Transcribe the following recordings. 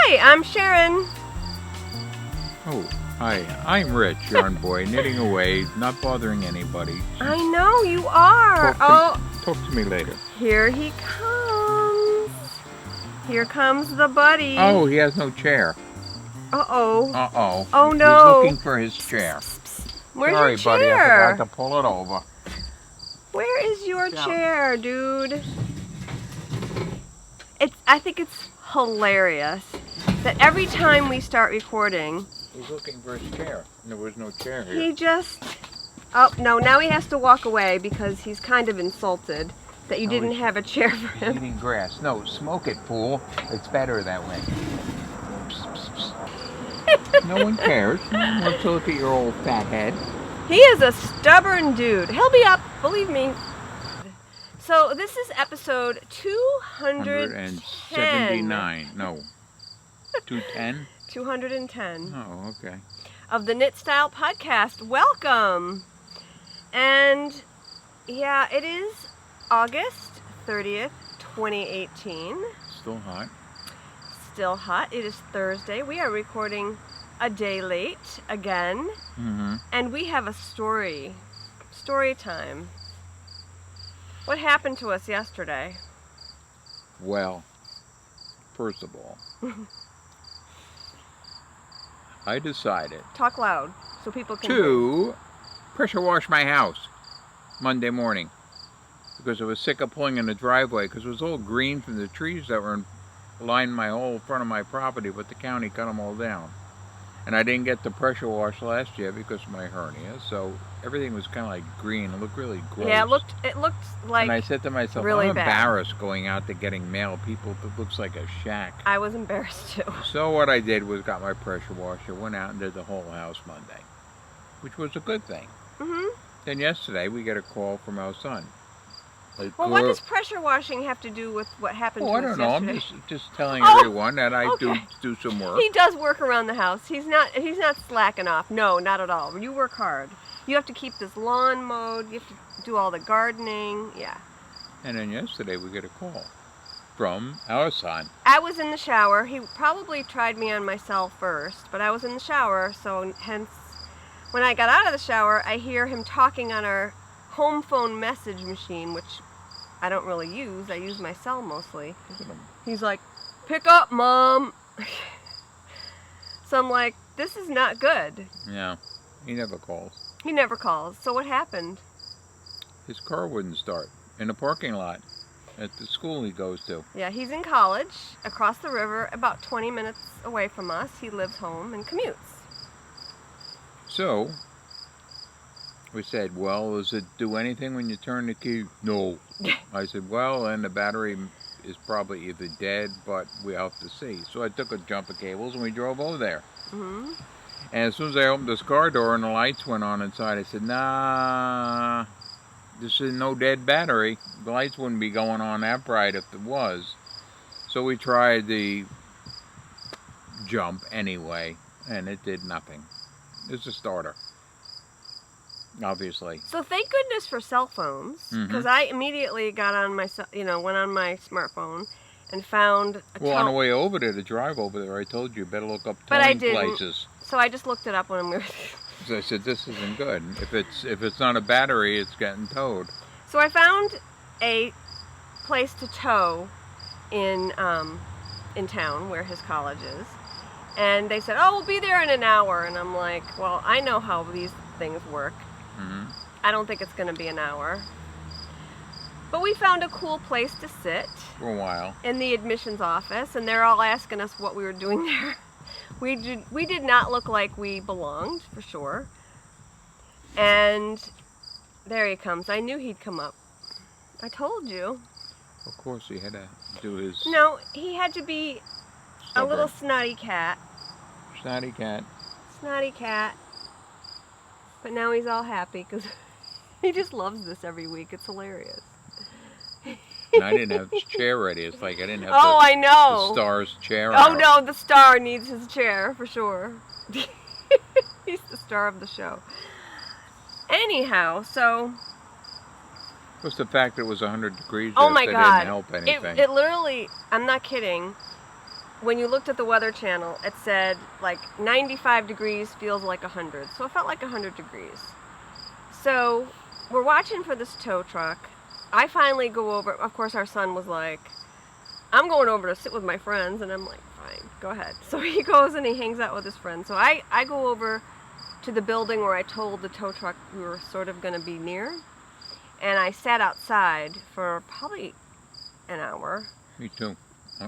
Hi, I'm Sharon. Oh, hi. I'm Rich, yarn boy, knitting away, not bothering anybody. I know you are. Talk to me later. Here he comes. Here comes the buddy. Oh, he has no chair. Uh-oh. Uh-oh. Oh, no. He's looking for his chair. Where's Sorry, your chair? buddy, I forgot to pull it over. Where is your chair, dude? I think it's hilarious that every time we start recording... He's looking for his chair. There was no chair here. He just... Oh, no, now he has to walk away because he's kind of insulted that you didn't have a chair for him. Eating grass. No, smoke it, fool. It's better that way. No one cares. No one wants to look at your old fat head. He is a stubborn dude. He'll be up, believe me. So this is episode 279. No. 210? 210. Oh, okay. Of the Knit Style Podcast. Welcome. And yeah, it is August 30th, 2018. Still hot. Still hot. It is Thursday. We are recording a day late again. Mm-hmm. And we have a story. Story time. What happened to us yesterday? Well, first of all, I decided Talk loud so people can to pressure wash my house Monday morning because I was sick of pulling in the driveway because it was all green from the trees that were lining my whole front of my property, but the county cut them all down. And I didn't get the pressure wash last year because of my hernia, so everything was kind of like green. It looked really gross. Yeah, it looked like. And I said to myself, really I'm bad. embarrassed going out to getting mail. People, it looks like a shack. I was embarrassed too. So what I did was got my pressure washer, went out and did the whole house Monday, which was a good thing. Mm-hmm. Then yesterday we get a call from our son. Well, what does pressure washing have to do with what happened to us yesterday? I don't know. I'm just telling everyone that I okay. do some work. He does work around the house. He's not slacking off. No, not at all. You work hard. You have to keep this lawn mowed. You have to do all the gardening. Yeah. And then yesterday we get a call from our son. I was in the shower. He probably tried me on my cell first, but I was in the shower, so hence when I got out of the shower, I hear him talking on our home phone message machine, which I don't really use. I use my cell mostly. He's like, "Pick up, Mom." So I'm like, this is not good. Yeah, he never calls. He never calls. So what happened? His car wouldn't start in a parking lot at the school he goes to. Yeah, he's in college across the river, about 20 minutes away from us. He lives home and commutes. So we said, well, does it do anything when you turn the key? No. I said, well, then the battery is probably either dead, but we have to see. So I took a jump of cables and we drove over there. Mm-hmm. And as soon as I opened this car door and the lights went on inside, I said, nah, this is no dead battery. The lights wouldn't be going on that bright if it was. So we tried the jump anyway, and it did nothing. It's a starter. Obviously. So thank goodness for cell phones, because I immediately got on my, went on my smartphone and found a on the way over there, to drive over there, I told you better look up towing places. So I just looked it up when we were. So I said, this isn't good. If it's not a battery, it's getting towed. So I found a place to tow in town where his college is, and they said, "Oh, we'll be there in an hour." And I'm like, "Well, I know how these things work. Mm-hmm. I don't think it's going to be an hour." But we found a cool place to sit for a while in the admissions office, and they're all asking us what we were doing there. We did not look like we belonged, for sure. And there he comes. I knew he'd come up. I told you. Of course, he had to do his... No, he had to be stubborn. A little snotty cat. Snotty cat. Snotty cat. But now he's all happy because he just loves this every week. It's hilarious. And I didn't have his chair ready. It's like I didn't have I know. The star's chair Oh, out. no, the star needs his chair, for sure. He's the star of the show. Anyhow, so... What's the fact that it was 100 degrees? Oh, my God. Didn't help anything. It literally, I'm not kidding, when you looked at the Weather Channel, it said like 95 degrees feels like 100. So it felt like 100 degrees. So we're watching for this tow truck. I finally go over. Of course, our son was like, I'm going over to sit with my friends. And I'm like, fine, go ahead. So he goes and he hangs out with his friends. So I go over to the building where I told the tow truck we were sort of going to be near. And I sat outside for probably an hour. Me too.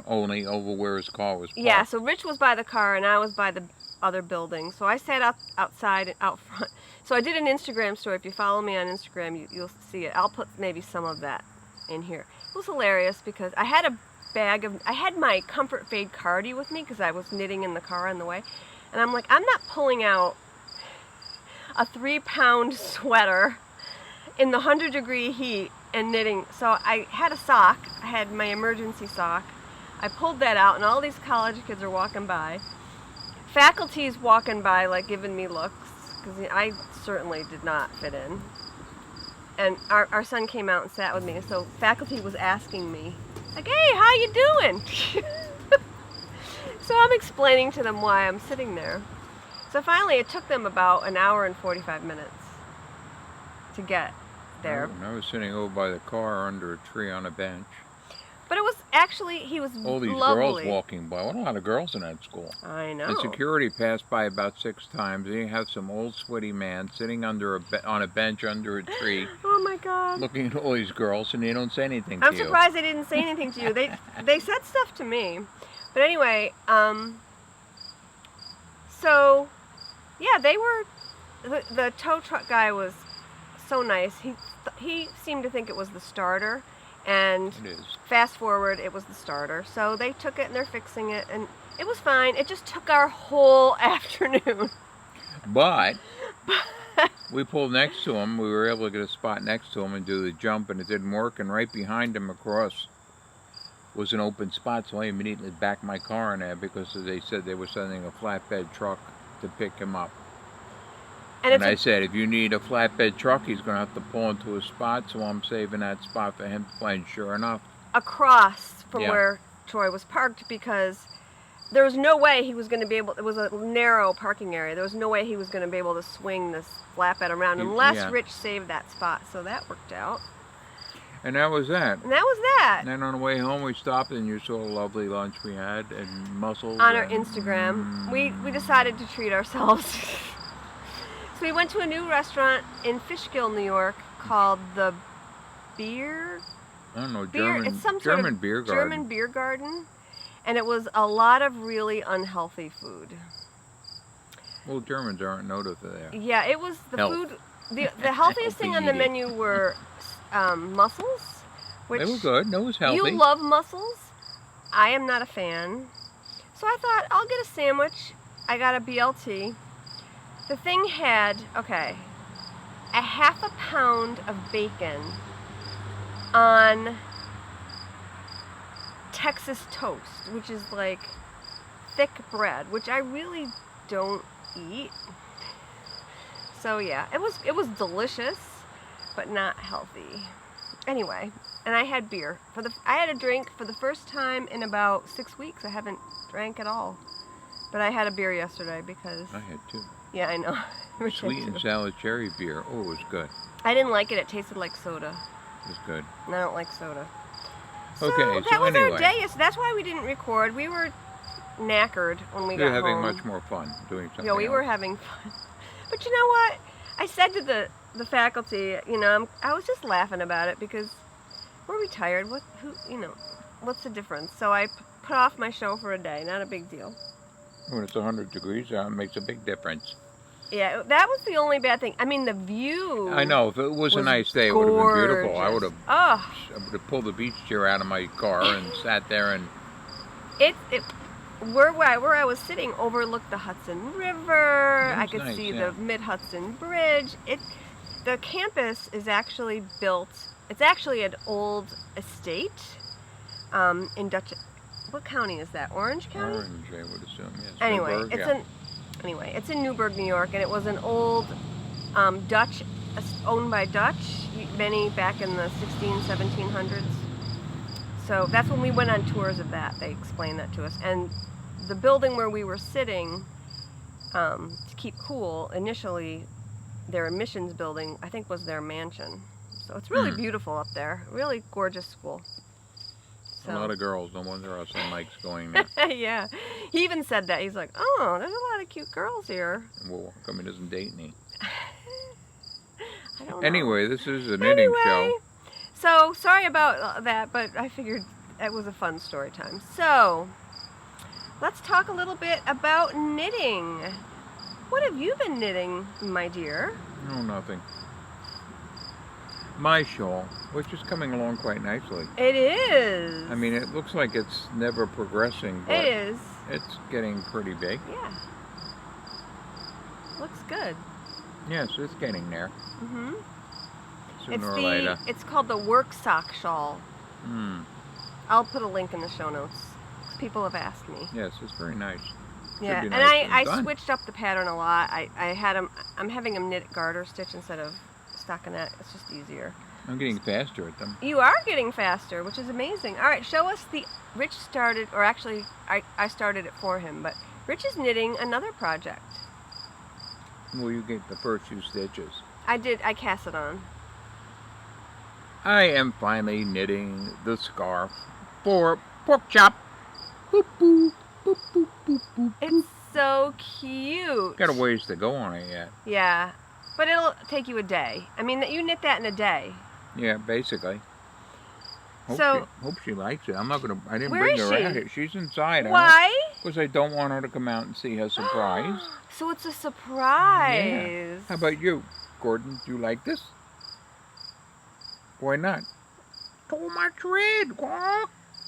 Only over where his car was parked. Yeah, so Rich was by the car and I was by the other building. So I sat outside and out front. So I did an Instagram story. If you follow me on Instagram, you'll see it. I'll put maybe some of that in here. It was hilarious because I had I had my Comfort Fade Cardi with me because I was knitting in the car on the way. And I'm like, I'm not pulling out a 3-pound sweater in the 100-degree heat and knitting. So I had a sock. I had my emergency sock. I pulled that out, and all these college kids are walking by. Faculty's walking by, like, giving me looks, because I certainly did not fit in. And our son came out and sat with me, so faculty was asking me, like, hey, how you doing? So I'm explaining to them why I'm sitting there. So finally, it took them about an hour and 45 minutes to get there. I was sitting over by the car under a tree on a bench. But it was actually, he was all these lovely. girls walking by. Well, a lot of girls in that school. I know. And security passed by about 6 times. And you have some old sweaty man sitting under on a bench under a tree. Oh my God. Looking at all these girls, and they don't say anything I'm to you. I'm surprised they didn't say anything to you. They said stuff to me. But anyway, so yeah, they were. The tow truck guy was so nice. He seemed to think it was the starter. And it is. Fast forward, it was the starter. So they took it and they're fixing it, and it was fine. It just took our whole afternoon. But we pulled next to him. We were able to get a spot next to him and do the jump, and it didn't work. And right behind him across was an open spot, so I immediately backed my car in there because they said they were sending a flatbed truck to pick him up. And I said, if you need a flatbed truck, he's going to have to pull into a spot, so I'm saving that spot for him to play. And sure enough. Across from where Troy was parked, because there was no way he was going to be able, it was a narrow parking area, there was no way he was going to be able to swing this flatbed around unless Rich saved that spot, so that worked out. And that was that. And that was that. And then on the way home, we stopped, and you saw the lovely lunch we had, and mussels. On our Instagram. We decided to treat ourselves. So we went to a new restaurant in Fishkill, New York, called the Beer. I don't know, it's some German sort of beer garden. German beer garden, and it was a lot of really unhealthy food. Well, Germans aren't noted for that. Yeah, it was the food. The healthiest thing on the menu were mussels, which they were good. It was healthy. You love mussels. I am not a fan, so I thought I'll get a sandwich. I got a BLT. The thing had, a 1/2 pound of bacon on Texas toast, which is like thick bread, which I really don't eat. So yeah, it was delicious, but not healthy. Anyway, and I had beer. I had a drink for the first time in about 6 weeks. I haven't drank at all. But I had a beer yesterday because... I had too. Yeah, I know. Sweet and sour cherry beer. Oh, it was good. I didn't like it. It tasted like soda. It was good. And I don't like soda. Okay, so that was anyway. our day. So that's why we didn't record. We were knackered when we got home. We were having much more fun doing something Yeah, we were having fun. But you know what? I said to the faculty, I was just laughing about it because we're retired. What's the difference? So I put off my show for a day. Not a big deal. When it's 100 degrees out, it makes a big difference. Yeah, that was the only bad thing. I mean, the view. I know. If it was a nice day, it would have been beautiful. I would have pulled the beach chair out of my car and sat there and. Where I was sitting overlooked the Hudson River. I could see the Mid-Hudson Bridge. The campus is actually built. It's actually an old estate in Dutch. What county is that? Orange County? Orange, I would assume, yes. Anyway, Newburgh, it's in Newburgh, New York, and it was an old Dutch, owned by Dutch, many back in the 1700s. So that's when we went on tours of that. They explained that to us. And the building where we were sitting, to keep cool, initially their admissions building, I think, was their mansion. So it's really beautiful up there. Really gorgeous school. So. A lot of girls. No wonder our son Mike's going there. Yeah. He even said that. He's like, oh, there's a lot of cute girls here. Well, how come he doesn't date any? I don't know. Anyway, this is a knitting show. So, sorry about that, but I figured it was a fun story time. So, let's talk a little bit about knitting. What have you been knitting, my dear? No, nothing. My shawl, which is coming along quite nicely. It is. I mean, it looks like it's never progressing, but it is. It's getting pretty big. Yeah. Looks good. Yes, it's getting there. Mm-hmm. Sooner or later. It's called the Worksock shawl. I'll put a link in the show notes. People have asked me. Yes, it's very nice. Yeah, and nice I switched up the pattern a lot. I'm having them knit garter stitch instead of stockinette. It's just easier. I'm getting faster at them. You are getting faster, which is amazing. All right, show us Rich started, or actually I started it for him, but Rich is knitting another project. Well, you get the first few stitches. I cast it on. I am finally knitting the scarf for Pork Chop. Boop, boop, boop, boop, boop, boop. It's so cute. Got a ways to go on it yet. Yeah, but it'll take you a day. I mean, you knit that in a day. Yeah, basically. Hope she likes it. I didn't Where bring is her she? out here. She's inside. Why? Because I don't want her to come out and see her surprise. So it's a surprise. Yeah. How about you, Gordon? Do you like this? Why not? Too much red, Gordon.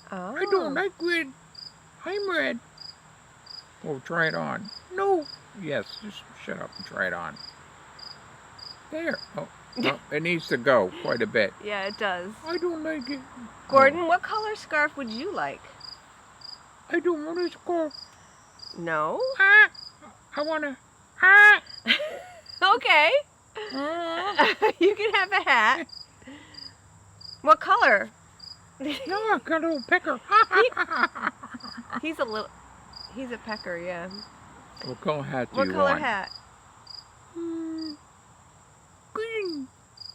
Oh. I don't like red. I'm red. Oh, try it on. No. Yes, just shut up and try it on. There. Oh, well, it needs to go quite a bit. Yeah, it does. I don't like it. Gordon, what color scarf would you like? I don't want a scarf. No? I want to. Okay. You can have a hat. What color? No, I got a little pecker. He's a pecker, yeah. What color hat do you want? What color hat? Green.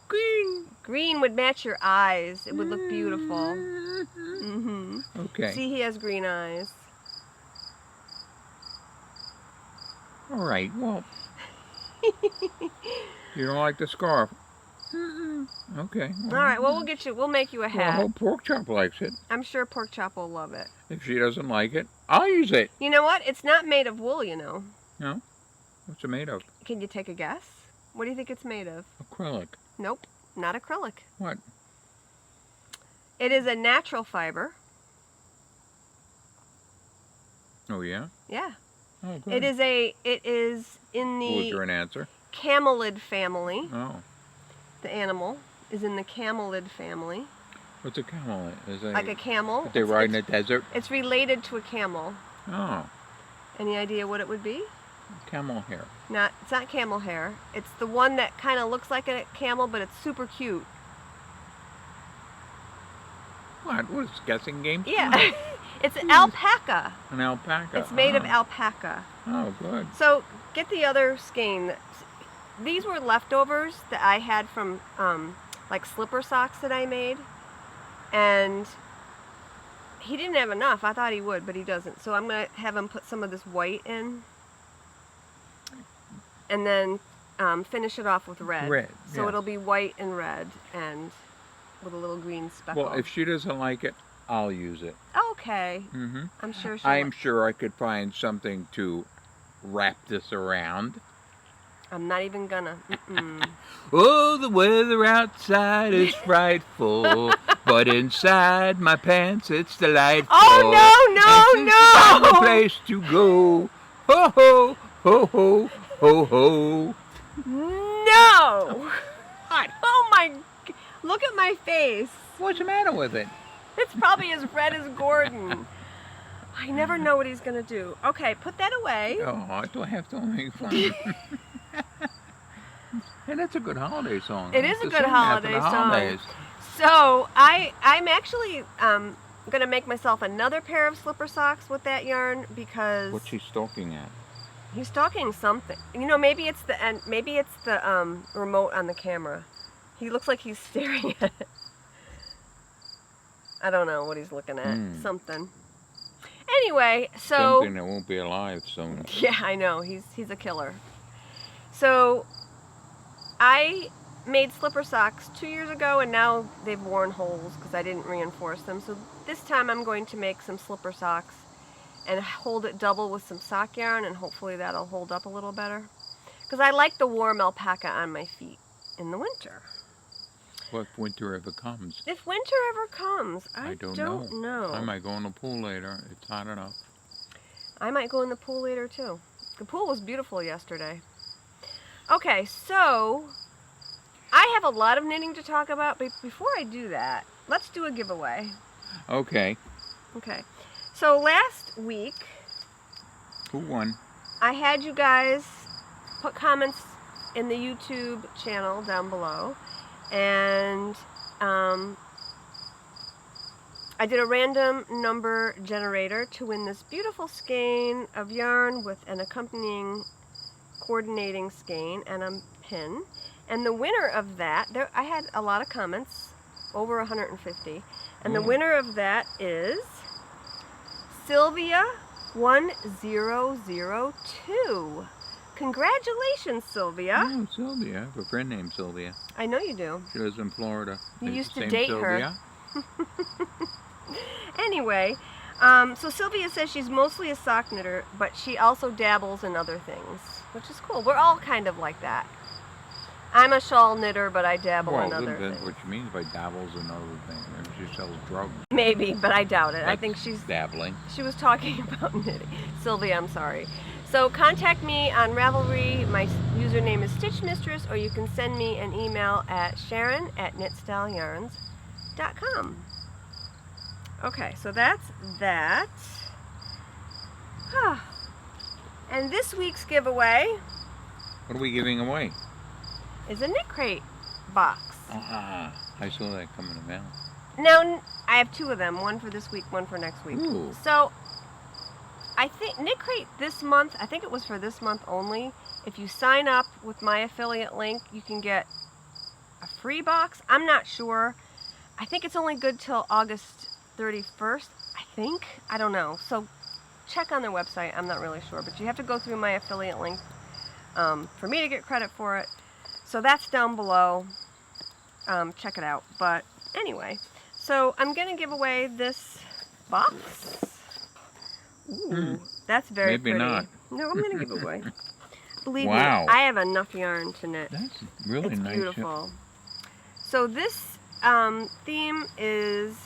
Green. Green would match your eyes. It would look beautiful. Mm-hmm. Okay. See, he has green eyes. All right, well. You don't like the scarf? Okay. All right, well, we'll make you a Well, I hat. hope Pork Chop likes it. I'm sure Pork Chop will love it. If she doesn't like it, I'll use it. You know what? It's not made of wool, you know. No? What's it made of? Can you take a guess? What do you think it's made of? Acrylic. Nope, not acrylic. What? It is a natural fiber. Oh, yeah? Yeah. Oh, good. It is in Was there the an answer? camelid family. Oh. The animal is in the camelid family. What's a camel? Like a camel. That they ride in the desert? It's related to a camel. Oh. Any idea what it would be? Camel hair. It's not camel hair. It's the one that kind of looks like a camel, but it's super cute. What? What is this, guessing game? Yeah. It's an alpaca. An alpaca. It's made of alpaca. Oh, good. So get the other skein. These were leftovers that I had from like slipper socks that I made, and he didn't have enough. I thought he would, but he doesn't. So I'm gonna have him put some of this white in, and then finish it off with red. Red. So yes. it'll be white and red, and with a little green speckle. Well, if she doesn't like it, I'll use it. Okay. Mm-hmm. I'm sure she'll. I'm sure I could find something to wrap this around. I'm not even gonna. Oh, the weather outside is frightful, but inside my pants it's delightful. Oh, no, no! Place to go. Ho ho ho ho ho ho. No! What? Oh my! Look at my face. What's the matter with it? It's probably as red as Gordon. I never know what he's gonna do. Okay, put that away. Oh, do I have to make fun? And it's a good holiday song. It is a good holiday song. So I'm actually going to make myself another pair of slipper socks with that yarn because... What's he stalking at? He's stalking something. You know, maybe it's the end. Maybe it's the remote on the camera. He looks like he's staring at it. I don't know what he's looking at. Something. Anyway, so... Something that won't be alive soon. Yeah, I know. He's a killer. So, I made slipper socks 2 years ago, and now they've worn holes because I didn't reinforce them. So this time I'm going to make some slipper socks and hold it double with some sock yarn, and hopefully that'll hold up a little better. Because I like the warm alpaca on my feet in the winter. What if winter ever comes? If winter ever comes, I don't know. I might go in the pool later. It's hot enough. I might go in the pool later too. The pool was beautiful yesterday. Okay, so I have a lot of knitting to talk about, but before I do that, let's do a giveaway. Okay. Okay. So last week, Who won? I had you guys put comments in the YouTube channel down below, and I did a random number generator to win this beautiful skein of yarn with an accompanying coordinating skein and a pin. And the winner of that, I had a lot of comments, over 150, and the winner of that is Sylvia 1002. Congratulations, Sylvia. Oh, Sylvia. I have a friend named Sylvia. I know you do. She lives in Florida. You used to Same date Sylvia? her. Anyway, so Sylvia says she's mostly a sock knitter, but she also dabbles in other things, which is cool. We're all kind of like that. I'm a shawl knitter, but I dabble in other things. What you mean by dabbles in other things? Maybe she sells drugs. Maybe, but I doubt it. Like I think she's dabbling. She was talking about knitting. Sylvia, I'm sorry. So contact me on Ravelry. My username is Stitch Mistress, or you can send me an email at sharon@knitstyleyarns.com. Okay, so that's that. And this week's giveaway What are we giving away? is a knit crate box. I saw that coming in the mail. Now, I have two of them, one for this week, one for next week. Ooh. So, I think Knit Crate this month, I think it was for this month only, if you sign up with my affiliate link, you can get a free box. I'm not sure. I think it's only good till August 31st, I think. I don't know. So, check on their website. I'm not really sure, but you have to go through my affiliate link for me to get credit for it. So that's down below. Check it out. But anyway, so I'm going to give away this box. Ooh, that's very Maybe pretty. not. No, I'm going to give it away. Believe Wow. me, I have enough yarn to knit. That's really It's nice. beautiful. So this theme is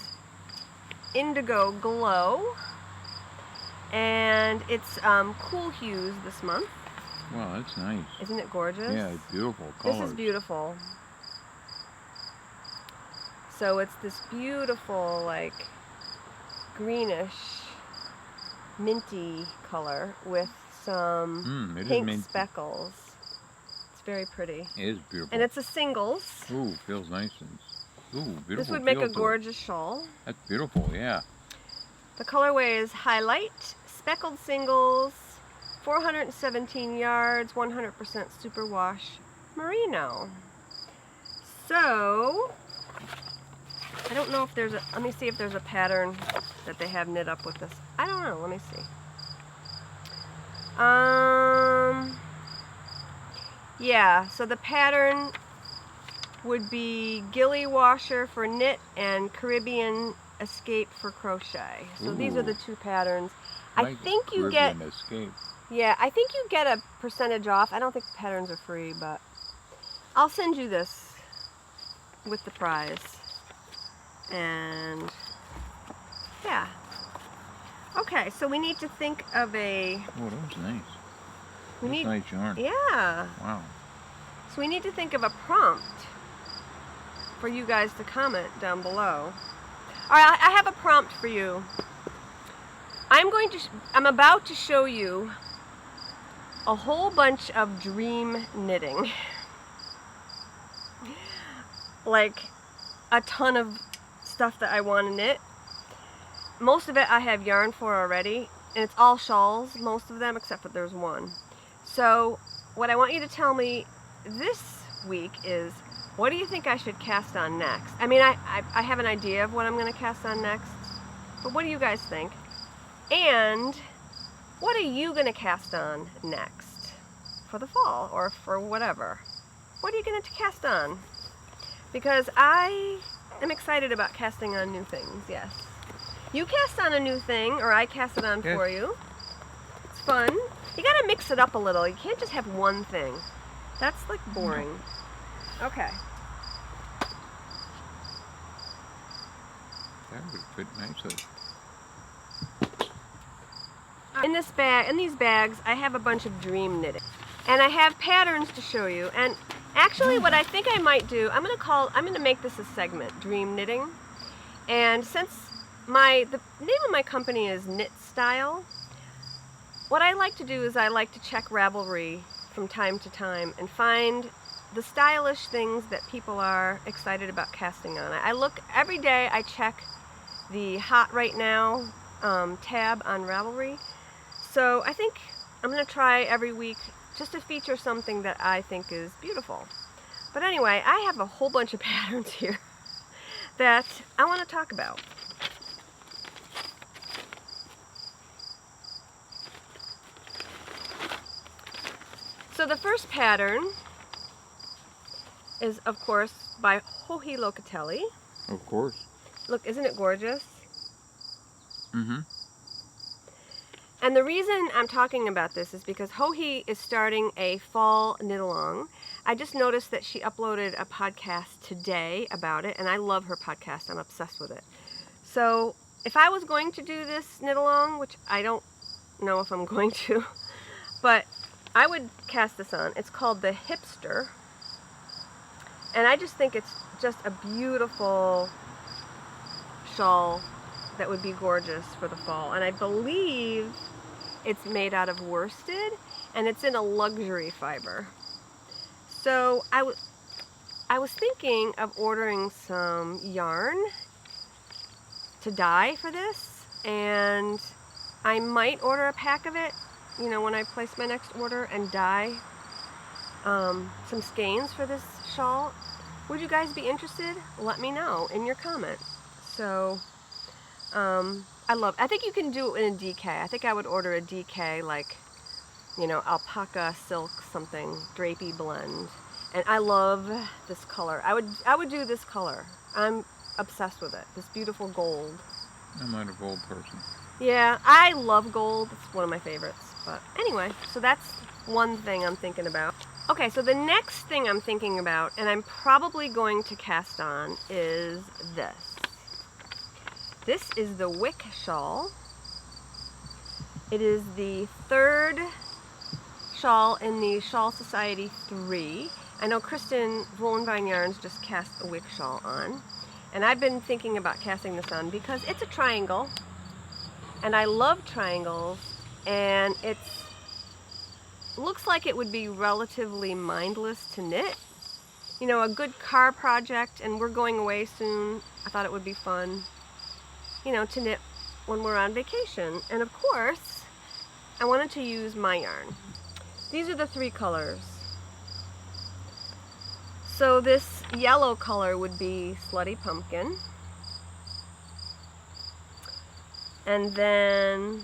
Indigo Glow, and it's cool hues this month. Wow, that's nice. Isn't it gorgeous? Yeah, it's beautiful colors. This is beautiful. So it's this beautiful, like, greenish, minty color with some pink speckles. It's very pretty. It is beautiful. And it's a singles. Ooh, feels nice. Ooh, beautiful. This would make a feel to it. gorgeous shawl. That's beautiful, yeah. The colorway is Highlight, speckled singles, 417 yards, 100% superwash merino. So, I don't know if there's a, let me see if there's a pattern that they have knit up with this. I don't know, let me see. Yeah, so the pattern would be Gilly Washer for knit and Caribbean Escape for crochet. So these are the two patterns. I think you get, Escape. yeah, I think you get a percentage off. I don't think the patterns are free, but I'll send you this with the prize. And yeah. Okay, so we need to think of a... Oh, that was nice. We That's need, nice yarn. yeah. Wow. So we need to think of a prompt for you guys to comment down below. All right, I have a prompt for you. I'm about to show you a whole bunch of dream knitting. Like a ton of stuff that I want to knit. most of it I have yarn for already, and it's all shawls, most of them, except for there's one. So what I want you to tell me this week is, what do you think I should cast on next? I mean, I have an idea of what I'm going to cast on next, but what do you guys think? And what are you going to cast on next for the fall or for whatever? What are you going to cast on? Because I am excited about casting on new things, yes. You cast on a new thing, or I cast it on for you. It's fun. You gotta mix it up a little. You can't just have one thing. That's like boring. Okay. That would fit nicely. In this bag, in these bags, I have a bunch of dream knitting. And I have patterns to show you. And actually what I think I might do, I'm gonna make this a segment, dream knitting. And since the name of my company is Knit Style, what I like to do is I like to check Ravelry from time to time and find the stylish things that people are excited about casting on. I look every day, I check the Hot Right Now tab on Ravelry. So I think I'm going to try every week just to feature something that I think is beautiful. But anyway, I have a whole bunch of patterns here that I want to talk about. So the first pattern is, of course, by Joji Locatelli. Of course. Look, isn't it gorgeous? Mm-hmm. And the reason I'm talking about this is because Joji is starting a fall knit-along. I just noticed that she uploaded a podcast today about it, and I love her podcast. I'm obsessed with it. So if I was going to do this knit-along, which I don't know if I'm going to, but I would cast this on. It's called the Hipster. And I just think it's just a beautiful shawl that would be gorgeous for the fall. And I believe it's made out of worsted, and it's in a luxury fiber. So I was thinking of ordering some yarn to dye for this, and I might order a pack of it, you know, when I place my next order, and dye some skeins for this shawl. Would you guys be interested? Let me know in your comments. So I think you can do it in a DK. I think I would order a DK, like, you know, alpaca silk something drapey blend. And I love this color. I would do this color. I'm obsessed with it. This beautiful gold. I'm not a gold person. Yeah, I love gold. It's one of my favorites. But anyway, so that's one thing I'm thinking about. Okay, so the next thing I'm thinking about, and I'm probably going to cast on, is this. This is the Wick Shawl. It is the third shawl in the Shawl Society 3. I know Kristen Woolenvine Yarns just cast a Wick shawl on. And I've been thinking about casting this on because it's a triangle. And I love triangles. And it looks like it would be relatively mindless to knit. You know, a good car project, and we're going away soon. I thought it would be fun, you know, to knit when we're on vacation. And of course, I wanted to use my yarn. These are the three colors. So this yellow color would be Slutty Pumpkin. And then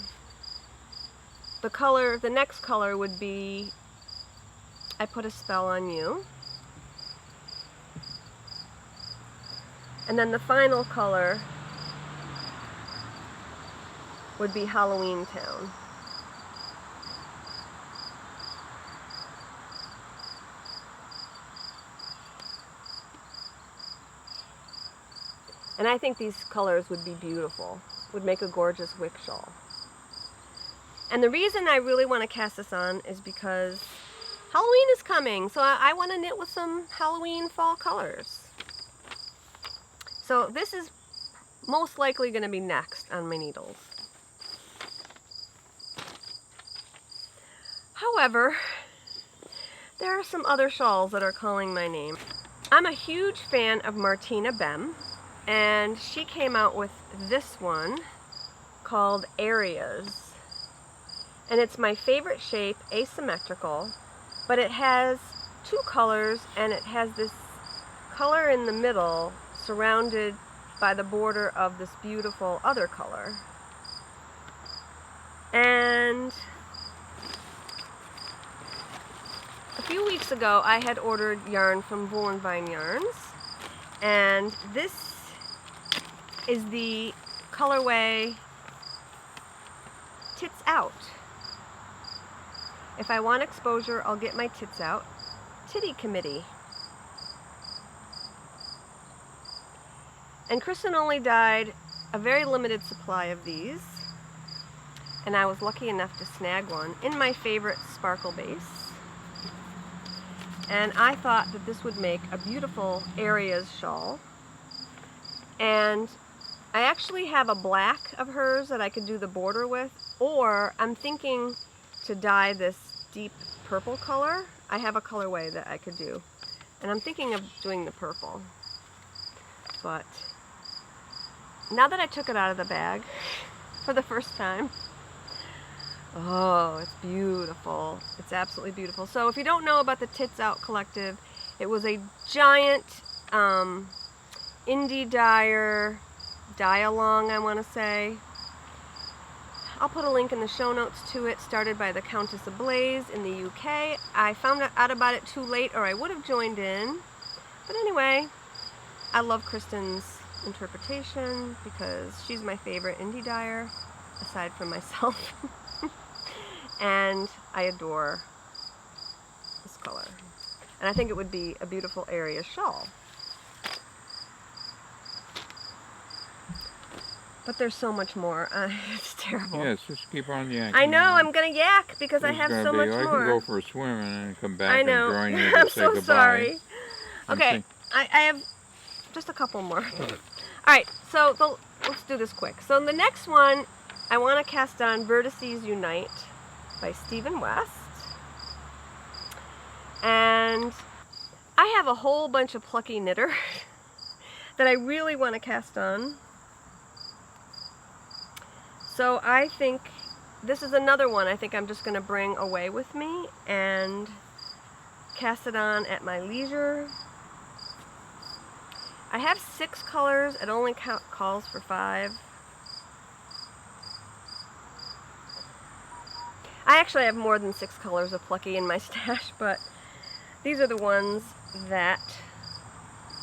the next color would be I Put a Spell on You. And then the final color would be Halloween Town. And I think these colors would be beautiful, would make a gorgeous wick shawl. And the reason I really want to cast this on is because Halloween is coming, so I want to knit with some Halloween fall colors. So this is most likely going to be next on my needles. However, there are some other shawls that are calling my name. I'm a huge fan of Martina Bem, and she came out with this one called Areas. And it's my favorite shape, asymmetrical, but it has two colors and it has this color in the middle surrounded by the border of this beautiful other color. And a few weeks ago I had ordered yarn from Wool and Vine Yarns, and this is the colorway Tits Out. If I want exposure, I'll get my tits out. Titty Committee. And Kristen only dyed a very limited supply of these, and I was lucky enough to snag one in my favorite sparkle base. And I thought that this would make a beautiful Areas shawl. And I actually have a black of hers that I could do the border with, or I'm thinking to dye this deep purple color. I have a colorway that I could do, and I'm thinking of doing the purple. But now that I took it out of the bag for the first time, oh, it's beautiful. It's absolutely beautiful. So if you don't know about the Tits Out Collective, it was a giant indie dyer dye-along, I want to say. I'll put a link in the show notes to it, started by the Countess of Blaze in the UK. I found out about it too late, or I would have joined in. But anyway, I love Kristen's interpretation because she's my favorite indie dyer, aside from myself. And I adore this color. And I think it would be a beautiful area shawl. But there's so much more. It's terrible. Yes, just keep on yakking. I know, I'm going to yak because I have so much more. I can go for a swim and then come back I know. and join you to I'm say so goodbye. sorry. Okay, I have just a couple more. Alright, so let's do this quick. So the next one, I want to cast on Vertices Unite by Stephen West. And I have a whole bunch of plucky knitter that I really want to cast on. So I think this is another one I think I'm just going to bring away with me and cast it on at my leisure. I have 6 colors. It only calls for 5. I actually have more than 6 colors of plucky in my stash, but these are the ones that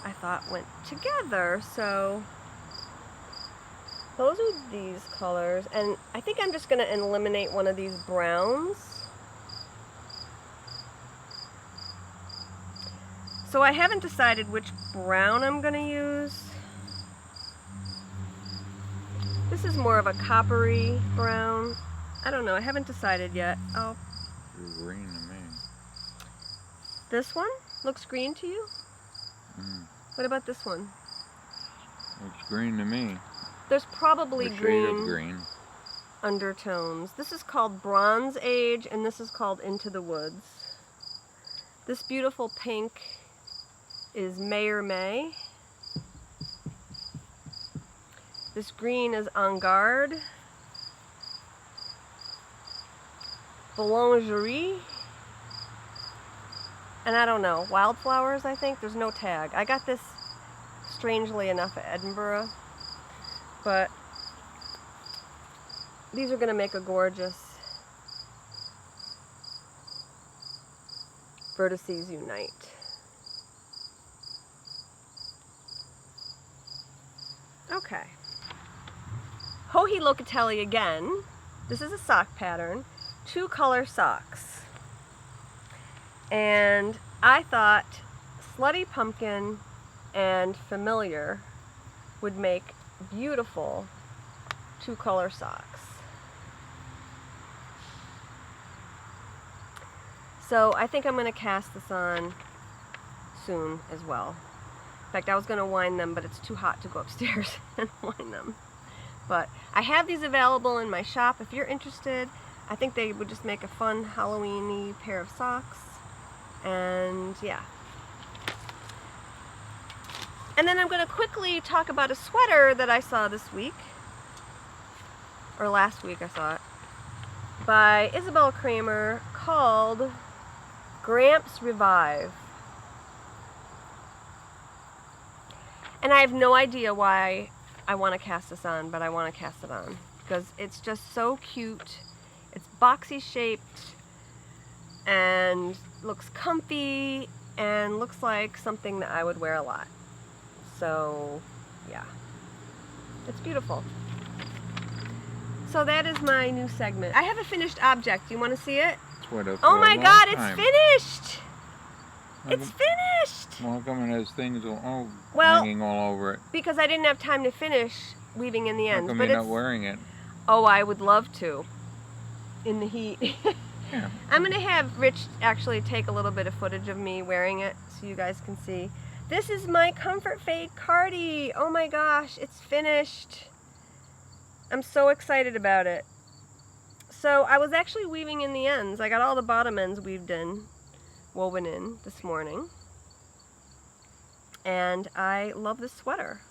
I thought went together. So those are these colors, and I think I'm just going to eliminate one of these browns. So I haven't decided which brown I'm going to use. This is more of a coppery brown. I don't know, I haven't decided yet. Oh, You're green to me. This one looks green to you? What about this one? Looks green to me. There's probably A shade of green green undertones. This is called Bronze Age, and this is called Into the Woods. This beautiful pink is May. This green is En Garde. Boulangerie. And I don't know, Wildflowers, I think. There's no tag. I got this, strangely enough, at Edinburgh. But these are going to make a gorgeous Vertices Unite. Okay. Hohi Locatelli again. This is a sock pattern. 2 color socks. And I thought Slutty Pumpkin and Familiar would make beautiful 2 color socks. So I think I'm going to cast this on soon as well. In fact, I was going to wind them, but it's too hot to go upstairs and wind them. But I have these available in my shop if you're interested. I think they would just make a fun Halloween-y pair of socks. And yeah. And then I'm going to quickly talk about a sweater that I saw this week. or last week I saw it, by Isabel Kramer, called Gramps Revive. And I have no idea why I want to cast this on, but I want to cast it on because it's just so cute. It's boxy shaped and looks comfy and looks like something that I would wear a lot. So, yeah. It's beautiful. So that is my new segment. I have a finished object. You want to see it? Oh my God, it's finished! It's finished! Well, how come it has things all well, hanging all over it? Because I didn't have time to finish weaving in the ends. How come you're not wearing it? Oh, I would love to. In the heat. Yeah. I'm going to have Rich actually take a little bit of footage of me wearing it so you guys can see. This is my Comfort Fade Cardi. Oh my gosh, it's finished. I'm so excited about it. So I was actually weaving in the ends. I got all the bottom ends woven in this morning. And I love this sweater.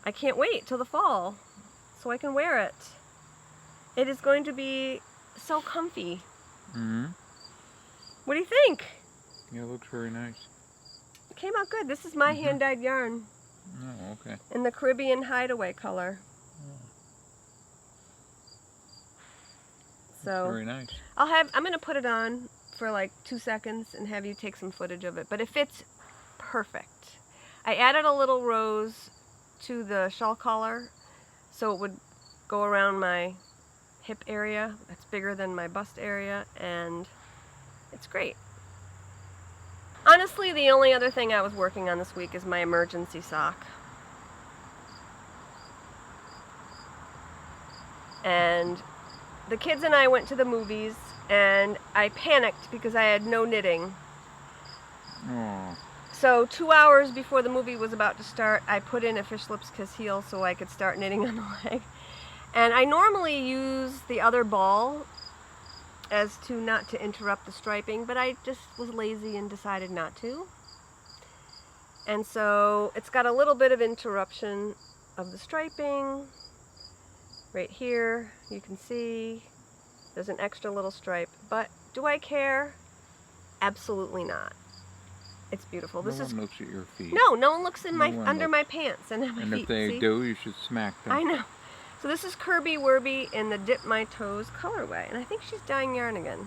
I can't wait till the fall so I can wear it. It is going to be so comfy. Mm-hmm. What do you think? Yeah, it looks very nice. It came out good. This is my hand-dyed yarn. Oh, okay. In the Caribbean Hideaway color. So very nice. I'm going to put it on for like 2 seconds and have you take some footage of it. But it fits perfect. I added a little rose to the shawl collar so it would go around my hip area. That's bigger than my bust area, and it's great. Honestly, the only other thing I was working on this week is my emergency sock. And the kids and I went to the movies, and I panicked because I had no knitting. Oh. So 2 hours before the movie was about to start, I put in a fish lips kiss heel so I could start knitting on the leg. And I normally use the other ball as to not to interrupt the striping, but I just was lazy and decided not to. And so it's got a little bit of interruption of the striping. Right here, you can see there's an extra little stripe. But do I care? Absolutely not. It's beautiful. No one looks at your feet. No one looks in under my pants and my feet. And if they do, you should smack them. I know. So this is Kirby Werby in the Dip My Toes colorway. And I think she's dyeing yarn again.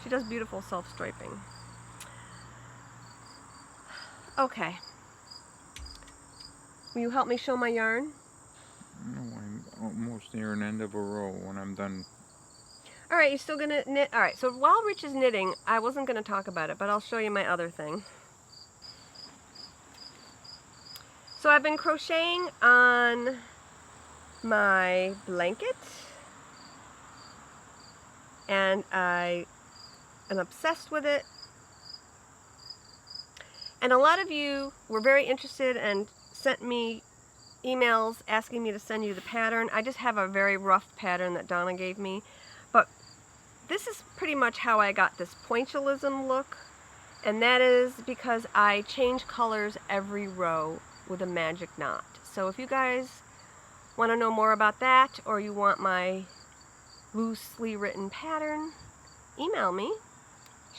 She does beautiful self-striping. Okay. Will you help me show my yarn? No, I'm almost near an end of a row when I'm done. All right, you're still going to knit? All right, so while Rich is knitting, I wasn't going to talk about it, but I'll show you my other thing. So I've been crocheting on my blanket, and I am obsessed with it. And a lot of you were very interested and sent me emails asking me to send you the pattern. I just have a very rough pattern that Donna gave me, but this is pretty much how I got this pointillism look, and that is because I change colors every row with a magic knot. So if you guys want to know more about that, or you want my loosely written pattern, email me,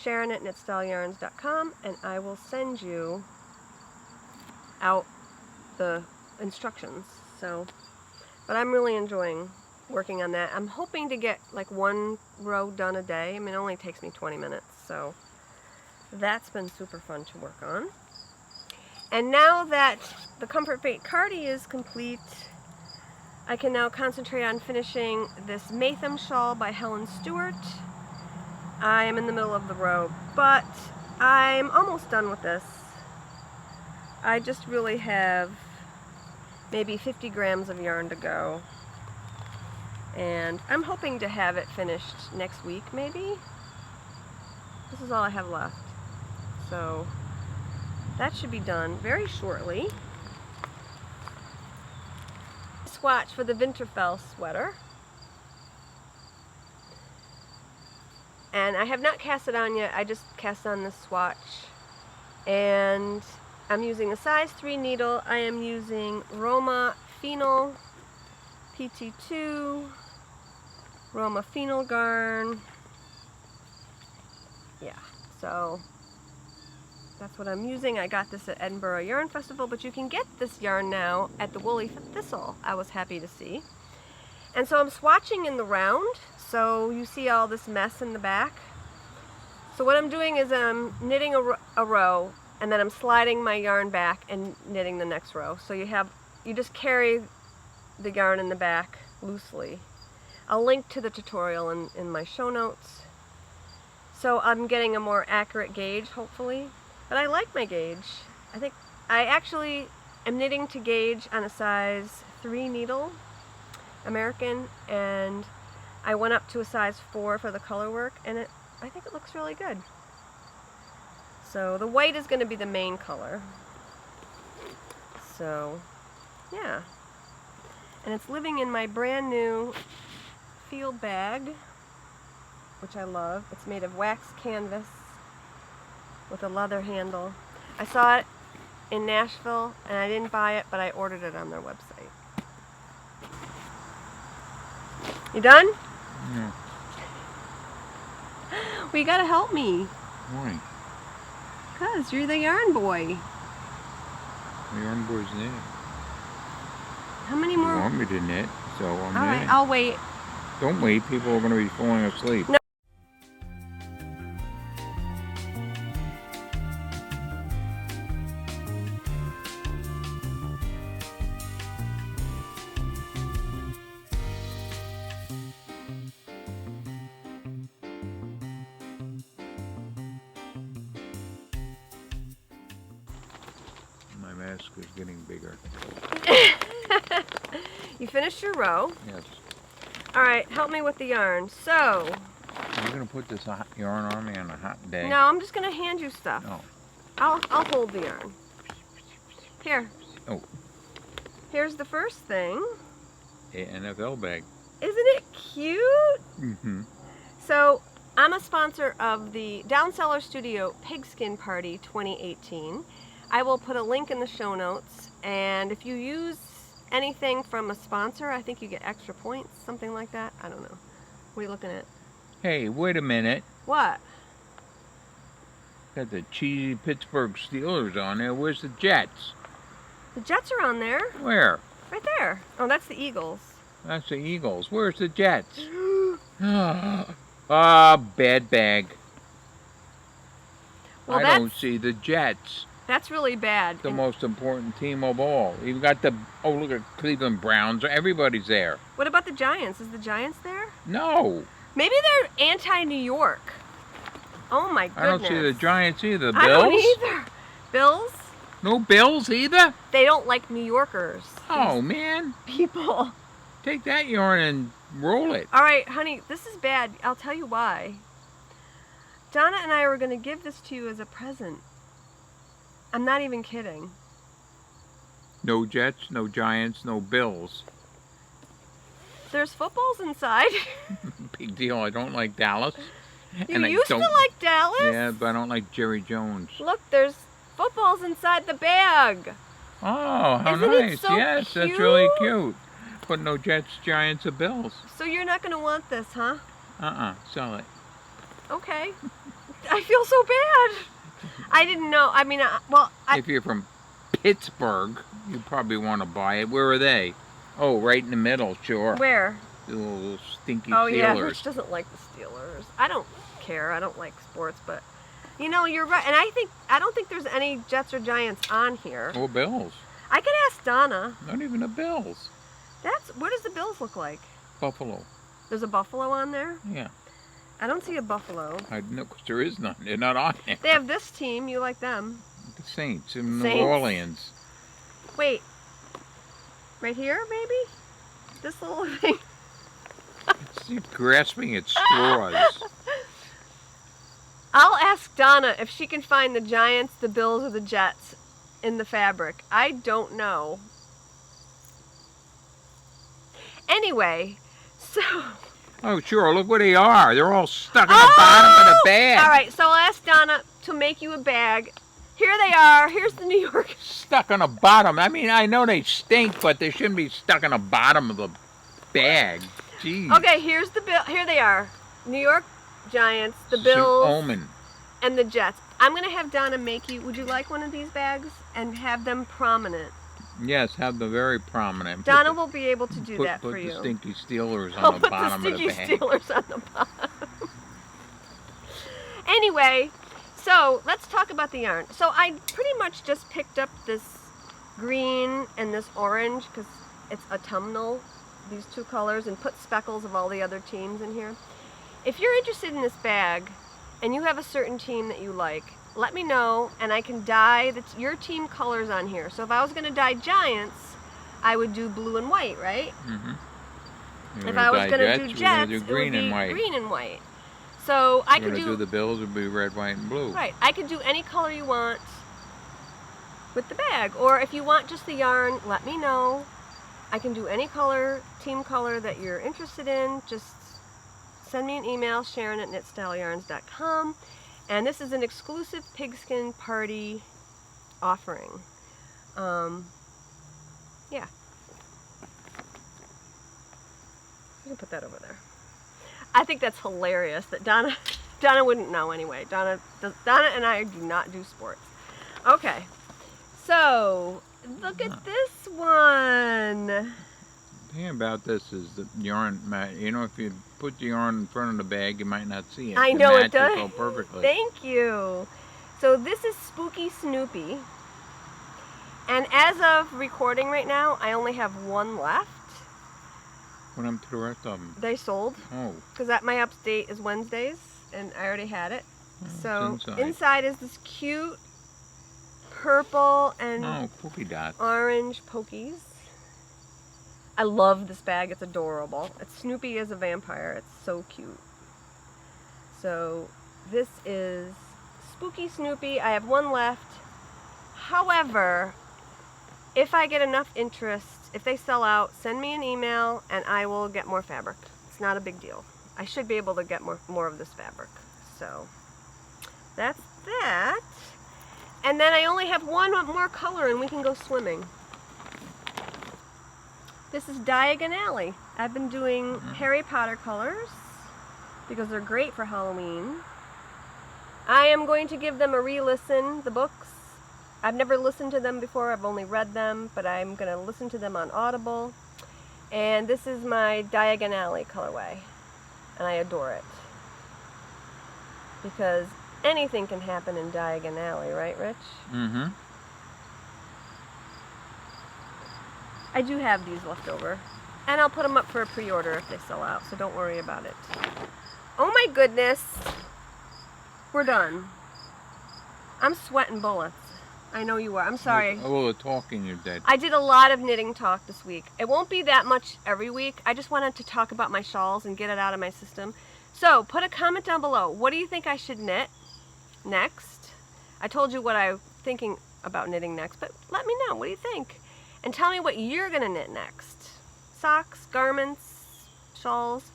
Sharon@knitstyleryarns.com, and I will send you out the instructions. So, but I'm really enjoying working on that. I'm hoping to get like 1 row done a day. I mean, it only takes me 20 minutes, so that's been super fun to work on. And now that the Comfort Fade Cardi is complete, I can now concentrate on finishing this Maytham shawl by Helen Stewart. I am in the middle of the row, but I'm almost done with this. I just really have maybe 50 grams of yarn to go. And I'm hoping to have it finished next week, maybe. This is all I have left. So that should be done very shortly. Swatch for the Vinterfjell sweater. And I have not cast it on yet. I just cast on this swatch. And I'm using a size 3 needle. I am using Roma Phenol PT2, Roma Phenol Garn. Yeah, so that's what I'm using. I got this at Edinburgh Yarn Festival, but you can get this yarn now at the Woolly Thistle, I was happy to see. And so I'm swatching in the round, so you see all this mess in the back. So what I'm doing is I'm knitting a row, and then I'm sliding my yarn back and knitting the next row. So you just carry the yarn in the back loosely. I'll link to the tutorial in my show notes. So I'm getting a more accurate gauge, hopefully. But I like my gauge. I think I actually am knitting to gauge on a size 3 needle, American, and I went up to a size 4 for the color work, and I think it looks really good. So the white is going to be the main color. So, yeah. And it's living in my brand new field bag, which I love. It's made of wax canvas with a leather handle. I saw it in Nashville and I didn't buy it, but I ordered it on their website. You done? Yeah. Well, you gotta help me. Why? Because you're the yarn boy. The yarn boy's knitting. How many You more? want me to knit, so I'm All knitting. right, I'll wait. Don't wait, people are going to be falling asleep. No. My mask is getting bigger. You finished your row. Yes. All right, help me with the yarn. So, You're going to put this yarn on me on a hot day? no, I'm just gonna hand you stuff. Oh. I'll hold the yarn. Here. Oh. Here's the first thing. A NFL bag. Isn't it cute? Mm-hmm. So, I'm a sponsor of the Down Cellar Studio Pigskin Party 2018. I will put a link in the show notes, and if you use anything from a sponsor, I think you get extra points, something like that. I don't know. What are you looking at? Hey, wait a minute. What? Got the cheesy Pittsburgh Steelers on there. Where's the Jets? The Jets are on there. Where? Right there. Oh, that's the Eagles. That's the Eagles. Where's the Jets? Bad bag. Well, I don't see the Jets. That's really bad. The most important team of all. You've got look at Cleveland Browns. Everybody's there. What about the Giants? Is the Giants there? No. Maybe they're anti-New York. Oh my goodness. I don't see the Giants either. Bills? I don't either. Bills? No Bills either? They don't like New Yorkers. Oh, man. People. Take that yarn and roll it. All right, honey, this is bad. I'll tell you why. Donna and I were going to give this to you as a present. I'm not even kidding. No Jets, no Giants, no Bills. There's footballs inside. Big deal. I don't like Dallas. You used to like Dallas? Yeah, but I don't like Jerry Jones. Look, there's footballs inside the bag. Oh, how Isn't it nice. so Yes, cute? that's really cute. But no Jets, Giants, or Bills. So you're not going to want this, huh? Sell it. Okay. I feel so bad. I didn't know. I mean, If you're from Pittsburgh, you probably want to buy it. Where are they? Oh, right in the middle, sure. Where? The little stinky Oh, Steelers. yeah, Rich doesn't like the Steelers. I don't care. I don't like sports, but, you know, you're right. And I don't think there's any Jets or Giants on here. Or Bills. I could ask Donna. Not even the Bills. What does the Bills look like? Buffalo. There's a buffalo on there? Yeah. I don't see a buffalo. I know, because there is none. They're not on there. They have this team. You like them. The Saints in New Saints. Orleans. Wait. Right here, maybe? This little thing. She's grasping at straws. I'll ask Donna if she can find the Giants, the Bills, or the Jets in the fabric. I don't know. Anyway, so... Oh, sure. Look where they are. They're all stuck on the bottom of the bag. All right, so I'll ask Donna to make you a bag. Here they are. Here's the New York. Stuck on the bottom. I mean, I know they stink, but they shouldn't be stuck on the bottom of the bag. Jeez. Okay, here's the bill. Here they are. New York Giants, the Bills, Omen. and the Jets. I'm going to have Donna make you, would you like one of these bags? And have them prominent. Yes, have the very prominent. Donna will be able to do that for Put you. the stinky Steelers I'll on the bottom put of the the stinky bag. Steelers on the bottom. Anyway, so let's talk about the yarn. So I pretty much just picked up this green and this orange because it's autumnal, these two colors, and put speckles of all the other teams in here. If you're interested in this bag and you have a certain team that you like, let me know and I can dye your team colors on here. So if I was going to dye Giants, I would do blue and white, right? Mm-hmm. If I was going to do Jets, do it would green be and white. green and white. So I could do the Bills, it would be red, white, and blue. Right. I could do any color you want with the bag. Or if you want just the yarn, let me know. I can do any color, team color that you're interested in. Just send me an email, Sharon@knitstyleyarns.com. And this is an exclusive pigskin party offering. Yeah. You can put that over there. I think that's hilarious that Donna wouldn't know anyway. Donna and I do not do sports. Okay. So, look at this one. The thing about this is the yarn, you know, if you put the yarn in front of the bag, you might not see it. I know it does. So perfectly. Thank you. So this is Spooky Snoopy. And as of recording right now, I only have one left. What happened to the rest of them? They sold. Oh. Because my update is Wednesdays, and I already had it. Oh, So inside is this cute purple and polka dots. Orange pokies. I love this bag. It's adorable. It's Snoopy as a vampire. It's so cute. So this is Spooky Snoopy. I have one left. However, if I get enough interest, if they sell out, send me an email and I will get more fabric. It's not a big deal. I should be able to get more of this fabric. So that's that. And then I only have one more color and we can go swimming. This is Diagon Alley. I've been doing Harry Potter colors because they're great for Halloween. I am going to give them a re-listen, the books. I've never listened to them before, I've only read them, but I'm going to listen to them on Audible. And this is my Diagon Alley colorway, and I adore it. Because anything can happen in Diagon Alley, right, Rich? Mm-hmm. I do have these left over, and I'll put them up for a pre-order if they sell out, so don't worry about it. Oh my goodness! We're done. I'm sweating bullets. I know you are. I'm sorry. Oh, the talking you did. I did a lot of knitting talk this week. It won't be that much every week. I just wanted to talk about my shawls and get it out of my system. So, put a comment down below. What do you think I should knit next? I told you what I'm thinking about knitting next, but let me know. What do you think? And tell me what you're going to knit next. Socks, garments, shawls.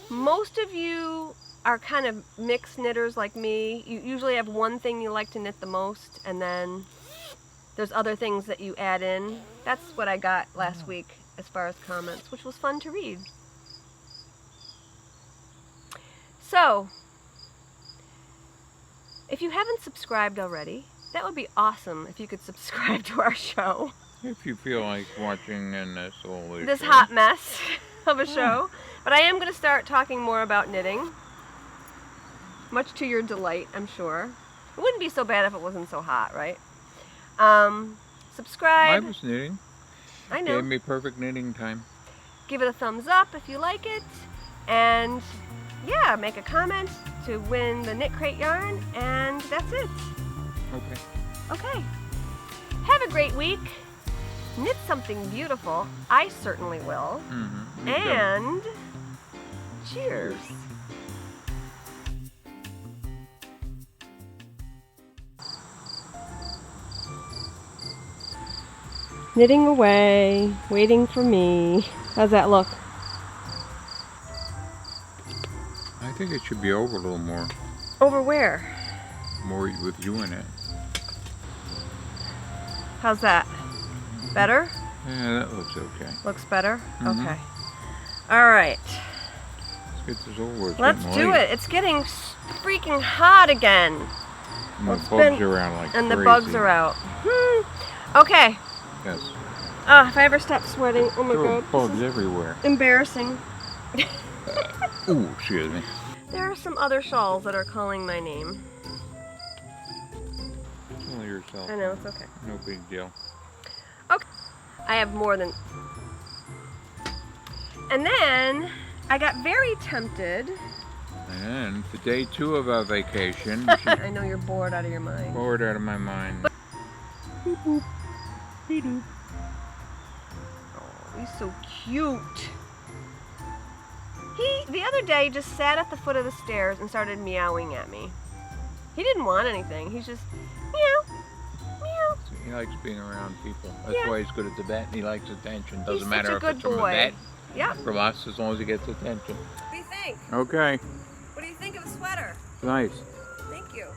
Most of you are kind of mixed knitters like me. You usually have one thing you like to knit the most, and then there's other things that you add in. That's what I got last week as far as comments, which was fun to read. So, if you haven't subscribed already, that would be awesome if you could subscribe to our show. If you feel like watching in this this hot mess of a show. But I am going to start talking more about knitting. Much to your delight, I'm sure. It wouldn't be so bad if it wasn't so hot, right? Subscribe. I was knitting. I know. Gave me perfect knitting time. Give it a thumbs up if you like it. And yeah, make a comment to win the Knit Crate yarn. And that's it. Okay. Okay. Have a great week. Knit something beautiful. I certainly will. Mm-hmm. And cheers. Knitting away, waiting for me. How's that look? I think it should be over a little more. Over where? More with you in it. How's that? Better? Yeah, that looks okay. Looks better? Mhm. Okay. Alright. Let's get this over with. Let's do it. It's getting freaking hot again. And the bugs are out like and crazy. the bugs are out. Okay. Yes. If I ever stop sweating, oh my There are god. bugs everywhere. Embarrassing. Ooh, excuse me. There are some other shawls that are calling my name. Kill yourself. I know, it's okay. No big deal. Okay. I have more than... And then, I got very tempted. And for day 2 of our vacation, I know you're bored out of your mind. bored out of my mind. Boop, boop. Beep-doop. Oh, he's so cute. He, the other day, just sat at the foot of the stairs and started meowing at me. He didn't want anything. He's just, meow, meow. He likes being around people. That's Yeah. why he's good at the vet and he likes attention. Doesn't He's matter such a if good it's from boy. a vet, Yeah. from us, as long as he gets attention. What do you think? Okay. What do you think of the sweater? Nice. Thank you.